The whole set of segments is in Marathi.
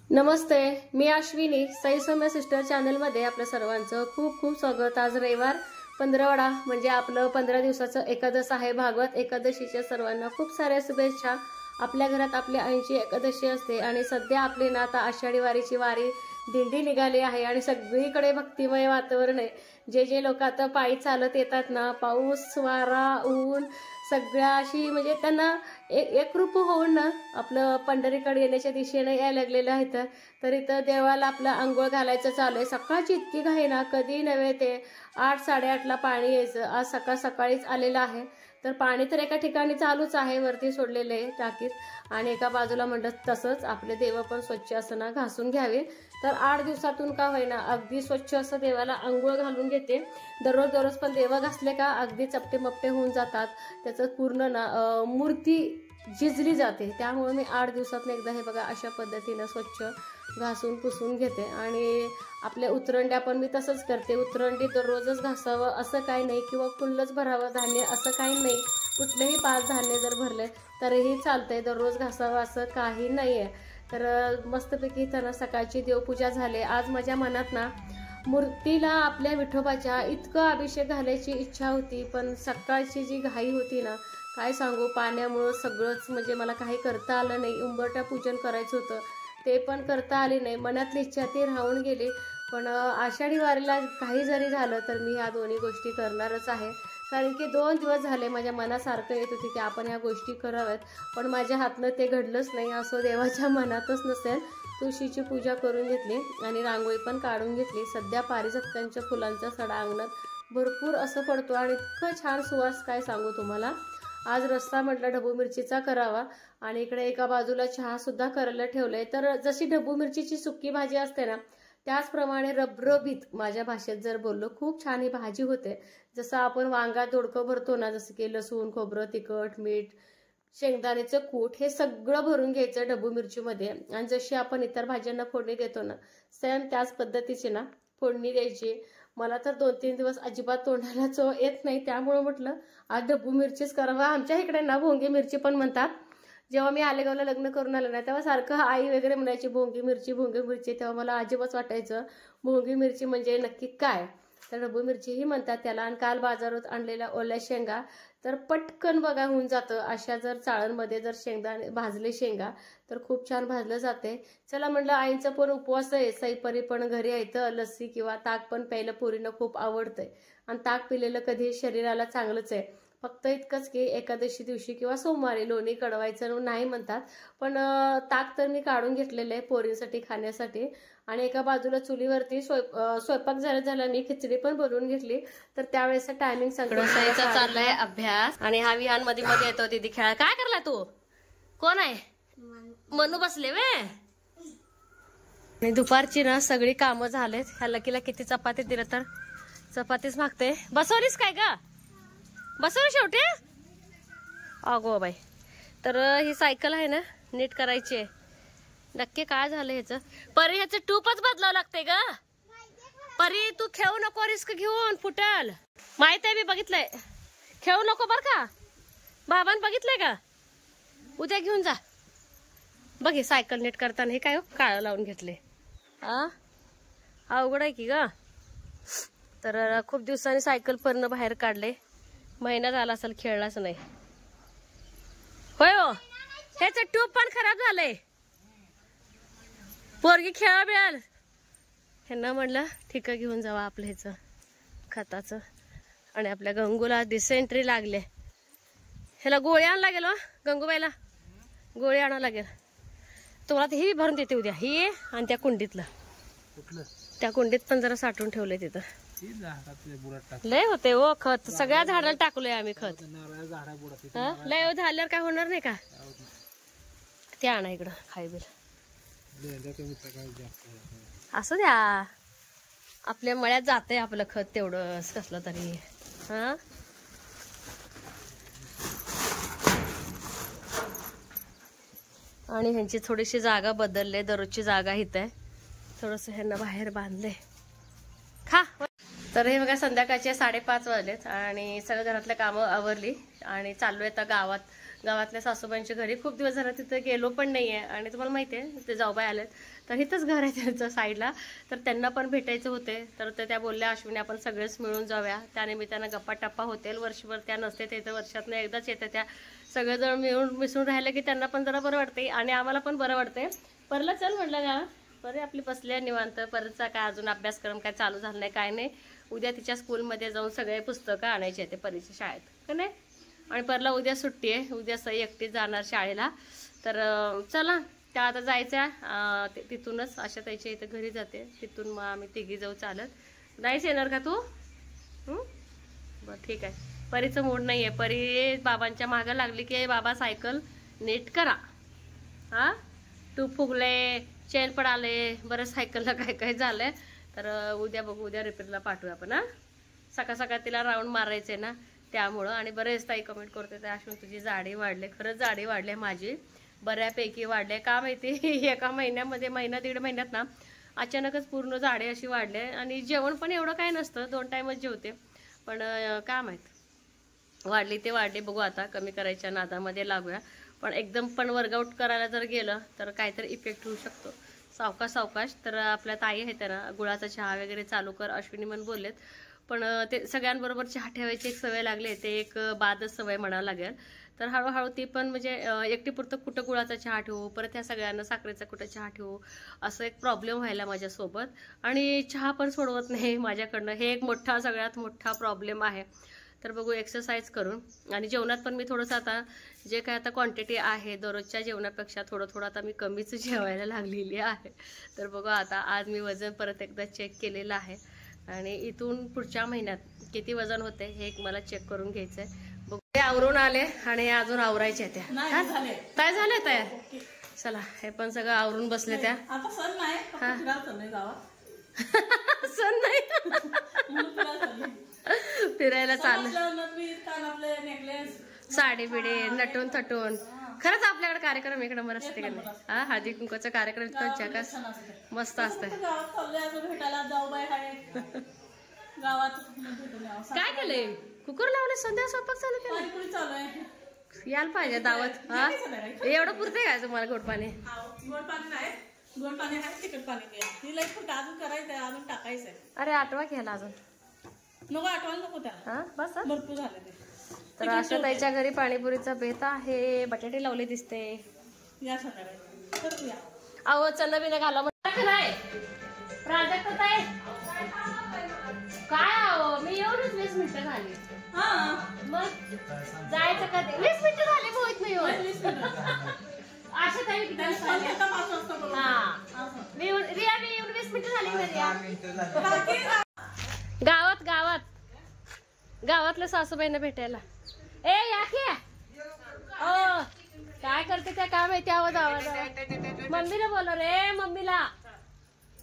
नमस्ते, मी अश्विनी साई सौम्य सिस्टर चॅनलमध्ये आपल्या सर्वांचं खूप खूप स्वागत। आज रविवार 15वाडा म्हणजे आपलं 15 दिवसाचं एकादश आहे। भागवत एकादशीच्या सर्वांना खूप साऱ्या शुभेच्छा। आपल्या घरात आपली आईची एकादशी असते आणि सध्या आपली ना आता आषाढी वारीची वारी दिंडी निघाली आहे आणि सगळीकडे भक्तिमय वातावरण आहे। जे लोक आता पायी चालत येतात ना, पाऊस वारा ऊन सगळ्याशी म्हणजे त्यांना एकरूप होऊन ना आपलं पंढरीकडे येण्याच्या दिशेने यायला लागलेलं आहे। तर इथं देवाला आपलं आंघोळ घालायचं चालू आहे। सकाळची इतकी घाई ना, कधी नव्हे ते 8-8:30ला पाणी यायचं। आज सकाळीच आलेलं आहे। तर पाणी तर एका ठिकाणी चालूच आहे, वरती सोडलेले आहे टाकीत आणि एका बाजूला म्हणत तसंच आपले देव पण स्वच्छ असं ना घासून घ्यावे। तर 8 दिवसातून का होईना अगदी स्वच्छ असं देवाला आंघोळ घालून घेते। दररोज पण देव घासले का अगदी चपटे मपटे होऊन जातात, त्याचं पूर्ण ना मूर्ती झिजली जाते। त्यामुळे मी 8 दिवसातून एकदा हे बघा अशा पद्धतीनं स्वच्छ घासून पुसून घेते। आणि आपल्या उतरंड्या पण मी तसंच करते। उतरंडी दररोजच घासावं असं काही नाही किंवा फुल्लच भरावं धान्य असं काही नाही। कुठलेही 5 धान्य जर भरले तरीही चालतंय, दररोज घासावं असं काही नाहीये। तर मस्तपैकी त्यांना सकाळची देवपूजा झाली। आज माझ्या मनात ना मूर्तीला आपल्या विठोबाच्या इतकं अभिषेक घालायची इच्छा होती, पण सकाळची जी घाई होती ना काय सांगू, पाण्यामुळं सगळंच म्हणजे मला काही करता आलं नाही। उंबरठा पूजन करायचं होतं ते पण करता आले नाही, मनातली इच्छा ती राहून गेली। पण आषाढी वारीला काही जरी झालं तर मी ह्या दोन्ही गोष्टी करणारच आहे। कारण की 2 दिवस झाले माझ्या मनासारखं येत होती की आपण ह्या गोष्टी कराव्यात, पण माझ्या हातनं ते घडलंच नाही। असं देवाच्या मनातच नसेल। तुळशीची पूजा करून घेतली आणि रांगोळी पण काढून घेतली। सध्या पारिजातकांच्या फुलांचा सडा अंगणात भरपूर असं पडतो आणि इतकं छान सुवास काय सांगू तुम्हाला। आज रस्सा म्हटलं ढबू मिरचीचा करावा आणि इकडे एका बाजूला चहा सुद्धा करायला ठेवलंय। तर जशी ढबू मिरचीची सुकी भाजी असते ना त्याचप्रमाणे रबरबीत माझ्या भाषेत जर बोललो खूप छान ही भाजी होते। जसं आपण वांगा दोडकं भरतो ना, जसं की लसूण खोबरं तिखट मीठ शेंगदाण्याचं कूट हे सगळं भरून घ्यायचं ढबू मिरचीमध्ये आणि जशी आपण इतर भाज्यांना फोडणी देतो ना सेम त्याच पद्धतीची ना फोडणी द्यायची। मला तर 2-3 दिवस अजिबात तोंडाला चव येत नाही, त्यामुळे म्हटलं आज ढबू मिरचीच करावा। आमच्या इकडे ना भोंगी मिरची पण म्हणतात। जेव्हा मी आलेगावला लग्न करून आले ना तेव्हा सारखं आई वगैरे म्हणायची भोंगी मिरची, तेव्हा मला अजिबात वाटायचं भोंगी मिरची म्हणजे नक्की काय। तर ढबू मिरची ही म्हणतात त्याला। आणि काल बाजारात आणलेल्या ओल्या शेंगा तर पटकन बघा होऊन जातं। अशा जर चाळणमध्ये जर शेंगदाणे भाजले शेंगा तर खूप छान भाजलं जाते। चला म्हटलं आईंचा पण उपवास आहे, सईपरी पण घरी यायचं, लस्सी किंवा ताक पण प्यायला पोरीनं खूप आवडतंय आणि ताक पिलेलं कधी शरीराला चांगलंच आहे। फक्त इतकंच की एकादशी दिवशी किंवा सोमवारी लोणी कडवायचं नाही म्हणतात, पण ताक तर मी काढून घेतलेलं आहे पोरींसाठी खाण्यासाठी। आणि एका बाजूला चुलीवरती स्वयंपाक झाला मी खिचडी पण बनवून घेतली। तर त्यावेळेस टायमिंग सगळ्यांचा चाललाय अभ्यास आणि हा विहान मध्ये येतो दीदी खेळा। काय करला तू? कोण आहे? मनू बसले वे। आणि दुपारची ना सगळी कामं झालेत। ह्या लकीला किती चपाती दिलं तर चपातीच मागते। बसवलीस काय ग? बसवली शेवटी? अगो बाई, तर ही सायकल आहे ना नीट करायची आहे। नक्की काय झालं ह्याचं? परी ह्याचं ट्यूबच बदलावं लागते ग। परी तू खेळू नको, रिस्क घेऊन फुटल। माहित आहे मी बघितलंय, खेळू नको बर का। बाबांनी बघितलंय का? उद्या घेऊन जा। बघे सायकल नीट करताना हे काय हो काळं लावून घेतले। अवघड आहे की ग। तर खूप दिवसांनी सायकल पर्ण बाहेर काढले, महिना झाला असेल खेळलाच नाही। होय हो, ह्याचं ट्यूब पण खराब झालंय। पोरगी खेळा मिळाल ह्यांना म्हणलं ठिका घेऊन जावा आपलं ह्याचं खताचं। आणि आपल्या गंगूला डिसेंट्री लागले, ह्याला गोळी आणावं लागेल हो। गंगूबाईला गोळी आणावं लागेल। तुम्हाला ही भरून देते उद्या ही आणि त्या कुंडीतलं, त्या कुंडीत पण जरा साठवून ठेवलंय तिथं। लय होते हो खत, सगळ्या झाडाला टाकलोय आम्ही खत। लय झाल्यावर काय होणार नाही का? ते आणा इकडं खायबिल असं द्या। आपल्या मळ्यात जाते आपलं खत तेवढं कसलं तरी। आणि ह्यांची थोडीशी जागा बदलले, दररोजची जागा हित आहे, थोडस ह्यांना बाहेर बांधले खा। तर हे बघा संध्याकाळचे 5:30 वाजलेत आणि सगळं घरातलं कामं आवरली आणि चाललोय आता गावात गावातल्या सासूबाईंच्या घरी खूप दिवस झाला तिथं गेलो पण नाही आहे. आणि तुम्हाला माहिती आहे ते जाऊबाई आलेत तर इथंच घर आहे त्यांचं साईडला, तर त्यांना पण भेटायचं होते. तर त्या बोलल्या अश्विनी आपण सगळेच मिळून जाऊया, त्यानिमित्तानं गप्पा टप्पा होतील. वर्षभर त्या नसते ते वर्षातनं एकदाच येते, त्या सगळेजण मिसळून राहिले की त्यांना पण जरा बरं वाटते आणि आम्हाला पण बरं वाटते. परला चल म्हटलं का बरे आपली बसल्या निवांत. परतचा काय अजून अभ्यासक्रम काय चालू झाला नाही काय नाही. उद्या तिच्या स्कूलमध्ये जाऊन सगळे पुस्तकं आणायचे ते परीक्षा शाळेत का नाही. आणि परला उद्या सुट्टी आहे, उद्या सई एकटी जाणार शाळेला. तर चला त्या आता जायचं तिथूनच आशा ताईच्या इथं घरी जाते, तिथून मग आम्ही तिघी जाऊ चालत. नाहीच येणार का तू? बरं ठीक आहे. परीचं मूड नाही आहे. परी बाबांच्या मागं लागली की बाबा सायकल नीट करा, हां तू फुगले चेन पडाले बरं सायकलला काय काय झालंय. तर उद्या बघू, उद्या रिपेअरला पाठवूया आपण. हां सकाळ सकाळ तिला राऊंड मारायचे ना त्यामुळं. आणि बरेच ताई कमेंट करते त्या अश्विनी तुझी जाडी वाढले. खरंच जाडी वाढले माझी, बऱ्यापैकी वाढले. का माहिती एका महिन्यामध्ये महिना दीड महिन्यात ना अचानकच पूर्ण जाडे अशी वाढले. आणि जेवण पण एवढं काय नसतं, 2 टाईमच जेवते, पण काय माहीत वाढली ते वाढली. बघू आता कमी करायच्या नादामध्ये लागूया. पण एकदम पण वर्कआउट करायला जर गेलं तर काहीतरी इफेक्ट होऊ शकतो. सावकाश सावकाश. तर आपल्या ताई आहेत ना गुळाचा चहा वगैरे चालू कर अश्विनी म्हणून बोललेत. पण ते सगळ्यांबरोबर चहा ठेवायची एक सवय लागली, ते एक बादच सवय म्हणावं लागेल. तर हळूहळू ती पण म्हणजे एकटीपुरतं कुठं गुळाचा चहा ठेवू, परत ह्या सगळ्यांना साखरेचा कुठं चहा ठेवू, असं एक प्रॉब्लेम व्हायला माझ्यासोबत. आणि चहा पण सोडवत नाही माझ्याकडनं, हे एक मोठा सगळ्यात मोठा प्रॉब्लेम आहे. तर बघू एक्सरसाइज करून. आणि जेवणात पण मी थोडंसं आता जे काय आता क्वांटिटी आहे दररोजच्या जेवणापेक्षा थोडं आता मी कमीच जेवायला लागलेली आहे. तर बघू आता आज मी वजन परत एकदा चेक केलेलं आहे आणि इथून पुढच्या महिन्यात किती वजन होते हे एक मला चेक करून घ्यायचं आहे. बघू ते आवरून आले आणि अजून आवरायचे त्या काय झालंय तयार. चला हे पण सगळं आवरून बसले त्या. सण नाही फिरायला चालू, साडी बिडी नटून थटून. खरंच आपल्याकडे कार्यक्रम इकडे मस्त असते का नाही. हा हळदी कुंकूचा कार्यक्रम इतका जगास मस्त असतंय. काय केलंय कुकर लावले संध्या स्वयंपाक चालू केलं. यायला पाहिजे दावत. हा एवढं पुरते काय तुम्हाला गोड पाणी? गोड पाणी आहे, तिखट पाणी तिला अजून करायचंय, अजून टाकायचंय. अरे आठवा घ्यायला अजून नको, आठवायला नको त्याला. हा बस भरपूर झाले ते. तर आशा ताईच्या घरी पाणीपुरीचा बेत आहे, बटाटे लावले दिसते. या संध्याकाळी अहो चन्न बिना घाला नाही प्राजक्त ताई काय. अहो मी येऊनच 20 मिनिटं झाली. मग जायचं कधी? 20 मिनिटं झाली होत नाही आशा ताई. रिया मी येऊन 20 मिनिटं झाली. गावातल्या सासूबाईंना भेटायला. ए या की काय करते त्या काय माहिती. आवाज मम्मीला बोला रे, मम्मीला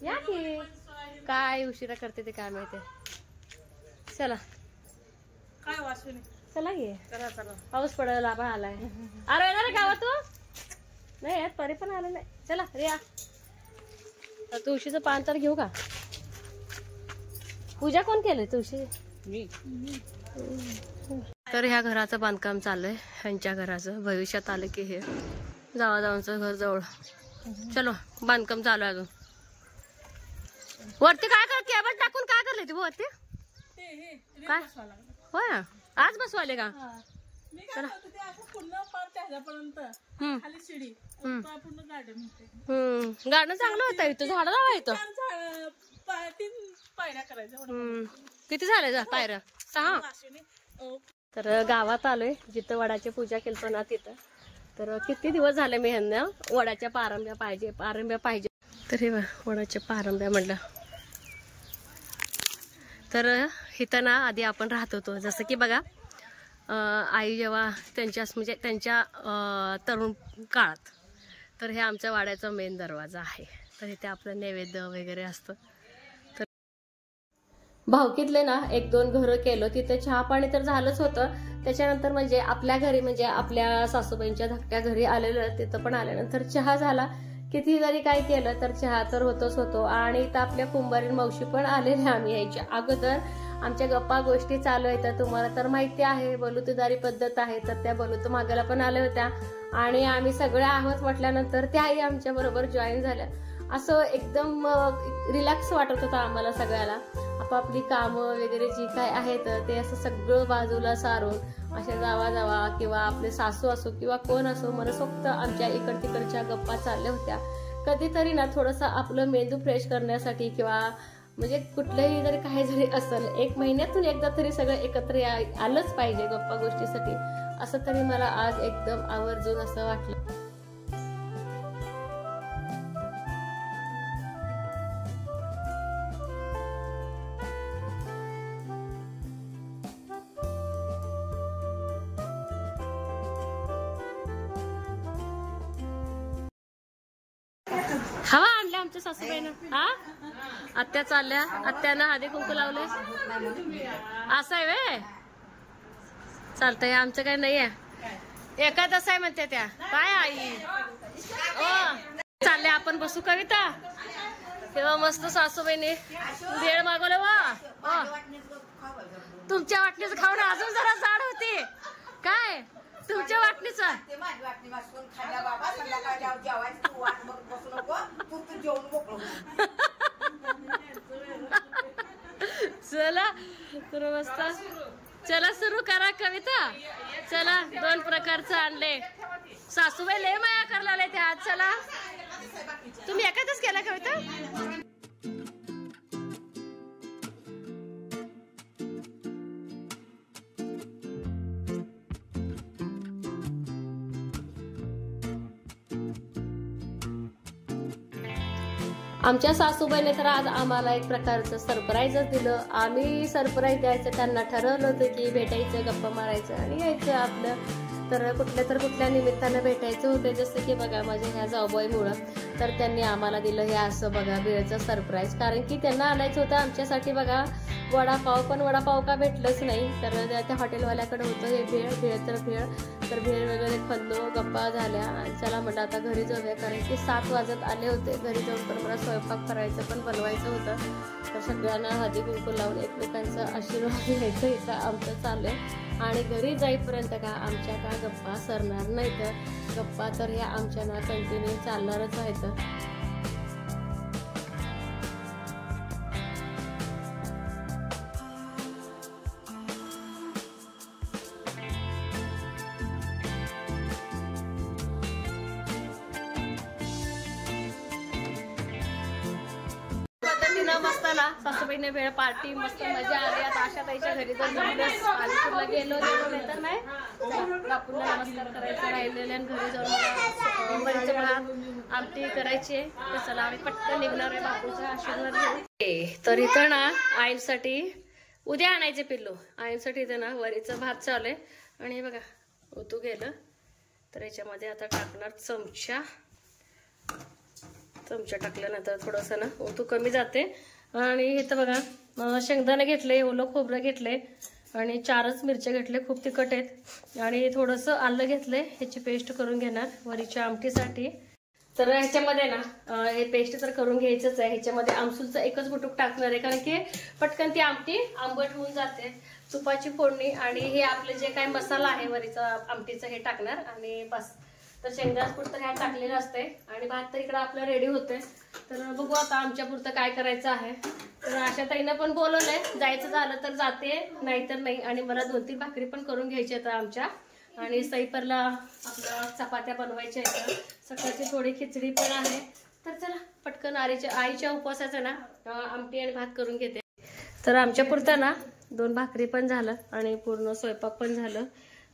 या की. काय उशिरा करते ते काय माहिती. चला काय वाचून चला घे. पाऊस पडायला आभाळ आलाय. अरे येणार गावात तू नाही परी पण आलं नाही. चला रिया तुळशीचं पान तर घेऊ का? पूजा कोण केलंय? तुळशी. तर ह्या घराचं बांधकाम चालू आहे, ह्यांच्या घराचं. भविष्यात आलं की हे जावाजावांचं घर जवळ. चलो बांधकाम चालू आहे अजून. वरती काय कर केबल टाकून काय करले तू वरती? काय होय आज बसवाले का? गार्डन चांगलं होतं इथं, झाडं लावायचं. किती झाले पायऱ्या? 6. तर गावात आलोय जिथं वडाची पूजा केलतो ना तिथं. तर किती दिवस झाले मी ह्यांना वडाच्या पारंब्या पाहिजे. तर हे वडाच्या पारंब्या म्हटलं. तर इथं ना आधी आपण राहत होतो, जसं की बघा आई जेव्हा त्यांच्या तरुण काळात. तर हे आमच्या वाड्याचा मेन दरवाजा आहे. तर इथे आपलं नैवेद्य वगैरे असतं. तर भावकीतले ना 1-2 घरं केलं, तिथे चहा पाणी तर झालंच होतं. त्याच्यानंतर म्हणजे आपल्या घरी म्हणजे आपल्या सासूबाईंच्या धाकट्या घरी आलेलं, तिथं पण आल्यानंतर चहा झाला. किती जरी काय केलं तर चहा तर होतोच होतो. आणि इथं आपल्या कुंभारीण मावशी पण आलेल्या आम्ही यायच्या अगोदर. आमच्या गप्पा गोष्टी चालू आहेत. तर तुम्हाला तर माहिती आहे बलुतेदारी पद्धत आहे, तर त्या बलुत मागायला पण आल्या होत्या आणि आम्ही सगळ्या आहोत म्हटल्यानंतर त्याही आमच्या बरोबर जॉईन झाल्या. असं एकदम रिलॅक्स वाटत होतं आम्हाला सगळ्याला. आपापली कामं वगैरे जी काय आहेत ते असं सगळं बाजूला सारून अशा जावा किंवा आपले सासू असो किंवा कोण असो मनसोक्त आमच्या इकड तिकडच्या गप्पा चालल्या होत्या. कधीतरी ना थोडंसं आपलं मेंदू फ्रेश करण्यासाठी किंवा म्हणजे कुठलंही जरी काही जरी असेल 1 महिन्यातून एकदा तरी सगळं एकत्र आलंच पाहिजे गप्पा गोष्टीसाठी, असं तरी मला आज एकदम आवर्जून असं वाटलं. हवा आणल्या आमच्या सासूबाईनं. हा आत्या चालल्या, आत्यानं हळदी कुंकू लावले. असं आहे वे, चालतंय. आमचं काही नाही आहे, एकादश आहे म्हणते त्या. काय आई ओ चालले आपण बसू कविता. तेव्हा मस्त सासूबाईने भेळ मागवलं. वा तुमच्या वाटणीच खाऊन अजून जरा जाड होती काय तुमच्या वाटणीच. चला तर मस्त, चला सुरू करा कविता. चला 2 प्रकारचं आणले. सासूबाई लय माया करला ते आज. चला तुम्ही एखादच केला कविता. आमच्या सासूबाईने तर आज आम्हाला एक प्रकारचं सरप्राईजच दिलं. आम्ही सरप्राईज द्यायचं त्यांना ठरवलं होतं की भेटायचं, गप्पा मारायचं आणि यायचं आपलं. तर कुठल्या निमित्तानं भेटायचं होतं. जसं की बघा माझ्या ह्या जाऊबाईमुळं तर त्यांनी आम्हाला दिलं हे असं बघा भेळचं सरप्राईज. कारण की त्यांना आणायचं होतं आमच्यासाठी बघा वडापाव, पण वडापाव का भेटलंच नाही. तर त्या हॉटेलवाल्याकडे होतं हे भेळ तर भेळ वगैरे खाल्लो, गप्पा झाल्या आणि चला म्हटलं आता घरी जाऊया. कारण की 7 वाजत आले होते. घरी जाऊन पण मला स्वयंपाक करायचं पण बनवायचं होतं. तर सगळ्यांना हळदी कुंकू लावून एकमेकांचा आशीर्वाद घ्यायचं इथं आमचं चालू आहे. आणि घरी जाईपर्यंत का आमच्या का गप्पा सरणार नाही. तर गप्पा तर ह्या आमच्या ना कंटिन्यू चालणारच आहेत. मस्त ना सासूबाईने वेळ पार्टी मस्त मजा आली. आता आशा ताईच्या घरी जर आलीपूरला गेलो तर नाही बापूला नमस्कार करायचा राहिलेले आणि घरी जाऊन वरीचं भात आमटी करायची. तर चला आम्ही पटकन निघणार आहे बापूचा आशीर्वाद घेऊन. तर इथं ना आईंसाठी उद्या आणायचे पिल्लू. आईंसाठी इथं ना वरीचं भात चालू आहे आणि बघा ओतू गेलं तर याच्यामध्ये आता टाकणार चमचा टाकल्यानंतर थोडंसं ना ओतू कमी जाते. आणि इथं बघा शेंगदाणे घेतले, ओलं खोबरं घेतले आणि 4च मिरच्या घेतले, खूप तिखट आहेत. आणि थोडंसं आलं घेतलंय, ह्याची पेस्ट करून घेणार वरीच्या आमटीसाठी. तर ह्याच्यामध्ये ना हे पेस्ट तर करून घ्यायचंच आहे. ह्याच्यामध्ये आमसूलचं एकच बुटूक टाकणार आहे कारण की पटकन ती आमटी आंबट होऊन जाते. तुपाची फोडणी आणि हे आपलं जे काय मसाला आहे वरीचा आमटीचं हे टाकणार आणि बस. तर शेंगदाण्याचं कूट तर ह्या टाकलेलं असते आणि भात तर इकडं आपलं रेडी होते. तर बघू आता आमच्या पुरतं काय करायचं आहे. तर आशा ताईनं पण बोलवलंय, जायचं झालं तर जाते नाहीतर नाही. आणि मला 2-3 भाकरी पण करून घ्यायच्या आहेत आमच्या. आणि सईपरला आपल्या चपात्या बनवायच्या आहेत. सकाळची थोडी खिचडी पण आहे. तर चला पटकन आईच्या उपवासाचं ना आमटी आणि भात करून घेते. तर आमच्या पुरतं ना 2 भाकरी पण झालं आणि पूर्ण स्वयंपाक पण झालं,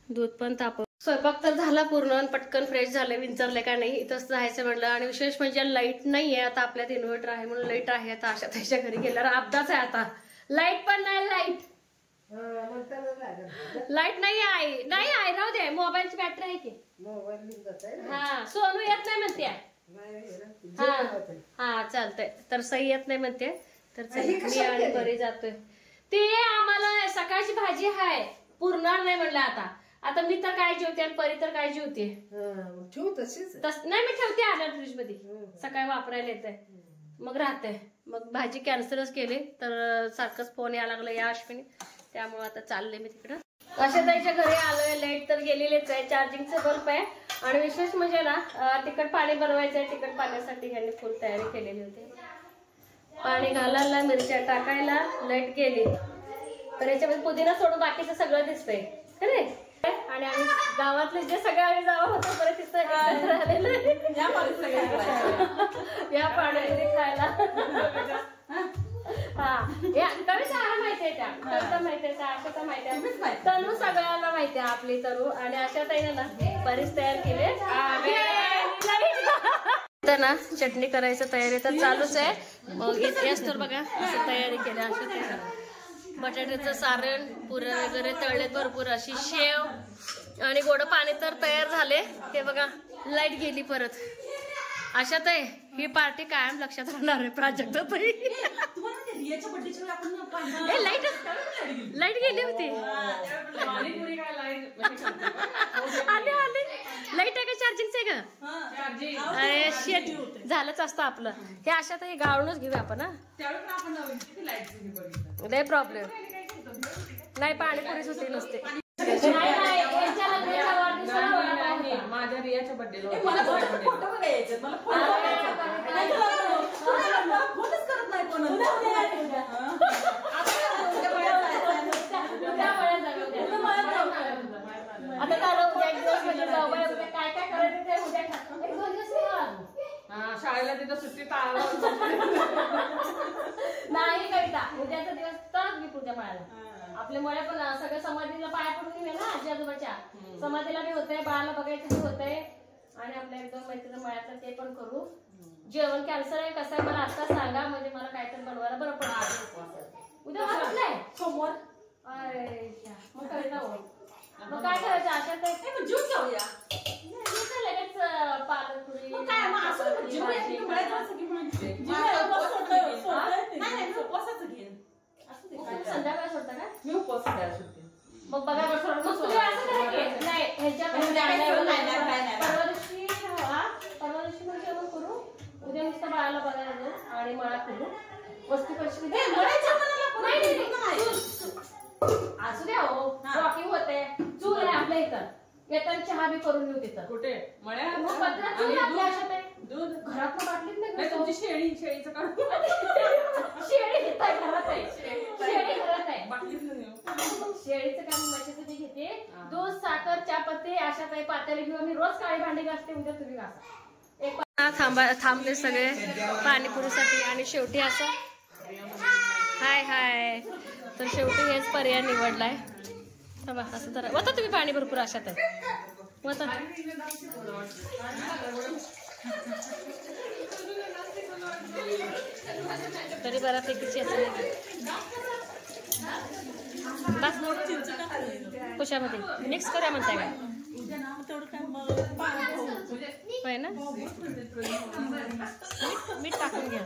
दूध पण तापव. स्वयंपाक तर झाला पूर्ण आणि पटकन फ्रेश झाले, विंचरले का नाही इथंच जायचं म्हटलं. आणि विशेष म्हणजे लाईट नाहीये आता, आपल्यात इन्व्हर्टर आहे म्हणून लाईट आहे. आता आशा ताईच्या घरी गेल्यावर अपदाच आहे. आता लाईट पण नाही, लाईट नाही आहे राहू दे. मोबाईलची बॅटरी आहे की हा. सोनू येत नाही म्हणते हा चालतंय. तर सई येत नाही म्हणते. तर मी आणि घरी जातोय. ते आम्हाला सकाळची भाजी आहे पुरणार नाही म्हणलं. आता मी तर काय जेवते आणि परी तर काय जेवते नाही मी ठेवते आल्या फ्रीज मध्ये, सकाळी वापरायला येते. मग राहते. मग भाजी कॅन्सलच केली तर सारखंच फोन यायला लागला या अश्विनी, त्यामुळे आता चालले मी तिकडं. आशाताईच्या घरी आलोय. लाईट तर गेलेलीच आहे, चार्जिंगचं बल्ब आहे. आणि विशेष म्हणजे ना तिखट पाणी बनवायचं आहे. तिखट पाण्यासाठी ह्यांनी फुल तयारी केलेली होती. पाणी घालायला, मिरच्या टाकायला, लाईट गेली तर याच्यामध्ये पुदिना सोडून बाकीचं सगळं दिसतंय खरे. आणि आम्ही गावातले जे सगळे आम्ही जावं होतो परत तिथं या पाण्यामध्ये खायला. हा कविता माहितीये त्या, कविता माहितीये त्या, आशा माहितीये, तनू सगळ्यांना माहितीये आपली तनू. आणि अशा ताईने ना बरीच तयार केली ना. चटणी करायचं तयारी तर चालूच आहे. मग येस तर बघा असं तयारी केली. अशा बटाट्याचं सारण, पुरण वगैरे तळले भरपूर, अशी शेव आणि गोड पाणी तर तयार झाले. हे बघा लाईट गेली परत. अशात आहे ही पार्टी कायम लक्षात राहणार आहे प्राजक्ता. लाईट गेली होती. आले लाईट आहे का, चार्जिंगच आहे का? अरे शेट झालंच असतं आपलं. हे अशात हे गाळूनच घेऊया आपण. नाही प्रॉब्लेम नाही, पाणीपुरीच होती नसते. माझ्या रियाच्या बर्थडेला शाळेला तिथं सुट्टी नाही कविता. उद्याचा दिवस तरच मी पूजा माळायला. आपल्या मुळे पण सगळ्या समाधीला पाया पडून गेले ना, आजी आजोबाच्या समाधीला बी होतंय, बाळाला बघायचं बी होतंय. आणि आपल्या एकदम मैत्रीण मळ्याचं ते पण करू. जेवण कॅन्सल आहे कसं आहे मला आता सांगा, म्हणजे मला काहीतरी बनवायला बरं पडतं. उद्या वाटलंय सोमवार. मग कविता हो मग काय करायचं अशा काही जीव घेऊया लगेच पालकपुरी संध्याकाळ सोडता का? मी उपवास द्यायला सुट्टी. मग बघा नाही परवा दिवशी मग जेवण करू. उद्या नुसतं बाळाला बघायला जाऊ आणि मळा करू. वस्तू कशी असू द्या हो, वॉकिंग होते. चूक आहे आपल्या इथं. येताना चहा बी करून येऊ तिथं. कुठे मळ्यात? दूध घरात बाटलीत नाही. तुमची शेळीचं काढून शेळी घरात आहे. शेळी घरात आहे. शेळीचं काम म्हशीचं बी घेते. दूध, साखर, चहापत्ती अशा काही पातेली घेऊन मी रोज काळी भांडी घासते. उद्या तुम्ही घासा. थांबले सगळे पाणीपुरीसाठी. आणि शेवटी असं हाय तर शेवटी हेच पर्याय निवडलाय. असं तर होता तुम्ही पाणी भरपूर अशात होता. तरी बऱ्यापैकीच बस कशामध्ये मिक्स करूया म्हणताय का? होय ना, मीठ टाकून घ्या.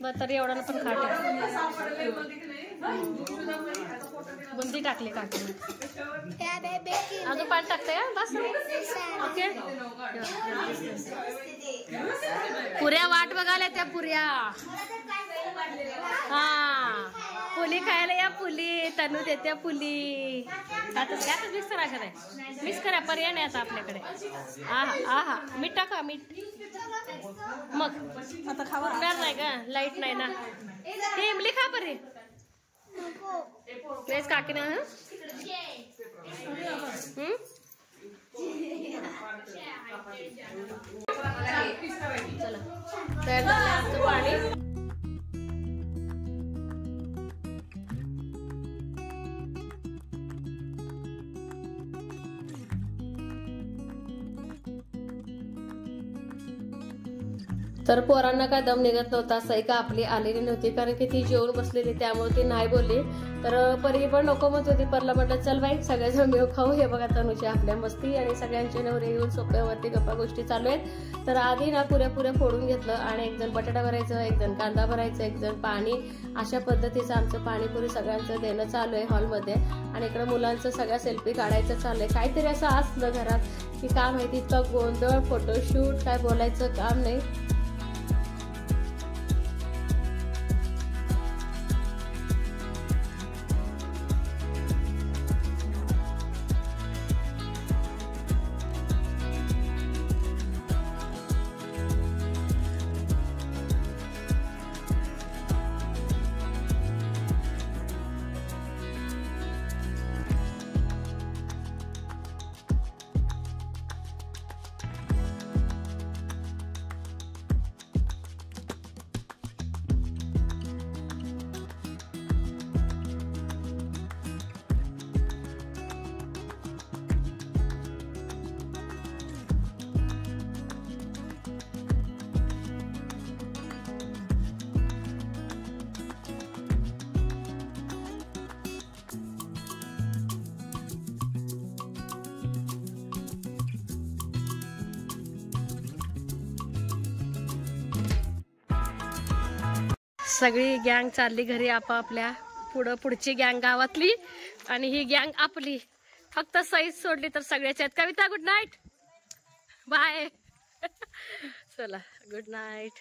बरं तरी एवढा पण खाट आहे. बुंदी टाकली काकी. अजून पाणी टाकतंय बस. ओके पुऱ्या वाट बघायला त्या पुऱ्या. हा पुली खायला या. पुली तनू देत्या पुली. यातच मिक्स करा. अशा नाही मिक्स करा, पर्याय नाही आता आपल्याकडे. आहा मीठ टाका. मीठ मग आता खावा नाही का, लाईट नाही ना. हे इमली खा परे काकी ना. चला तयार झालं आमचं पाणी. तर पोरांना काय दम निघत नव्हता. सैका आपली आलेली नव्हती कारण की ती जेवून बसलेली, त्यामुळे ती नाही बोलली. तर परी पण नको म्हणत होती. परला म्हटलं चल बाई सगळ्याजण मिळून खाऊ. हे बघा तनुची आपल्या मस्ती आणि सगळ्यांचे नवरे येऊन सोप्यावरती गप्पा गोष्टी चालू आहेत. तर आधी ना पुऱ्या फोडून घेतलं आणि एक जण बटाटा भरायचं, एक जण कांदा भरायचं, एक जण पाणी. अशा पद्धतीचं आमचं पाणीपुरी सगळ्यांचं देणं चालू आहे हॉलमध्ये. आणि इकडे मुलांचं सगळ्या सेल्फी काढायचं चालू आहे. काहीतरी असं असलं घरात की काय माहिती इतका गोंधळ, फोटोशूट, काय बोलायचं काम नाही. सगळी गँग चालली घरी आपापल्या. पुढची गँग गावातली आणि ही गँग आपली. फक्त सईच सोडली तर सगळ्याच्या आहेत. कविता गुड नाईट, बाय. चला गुड नाईट.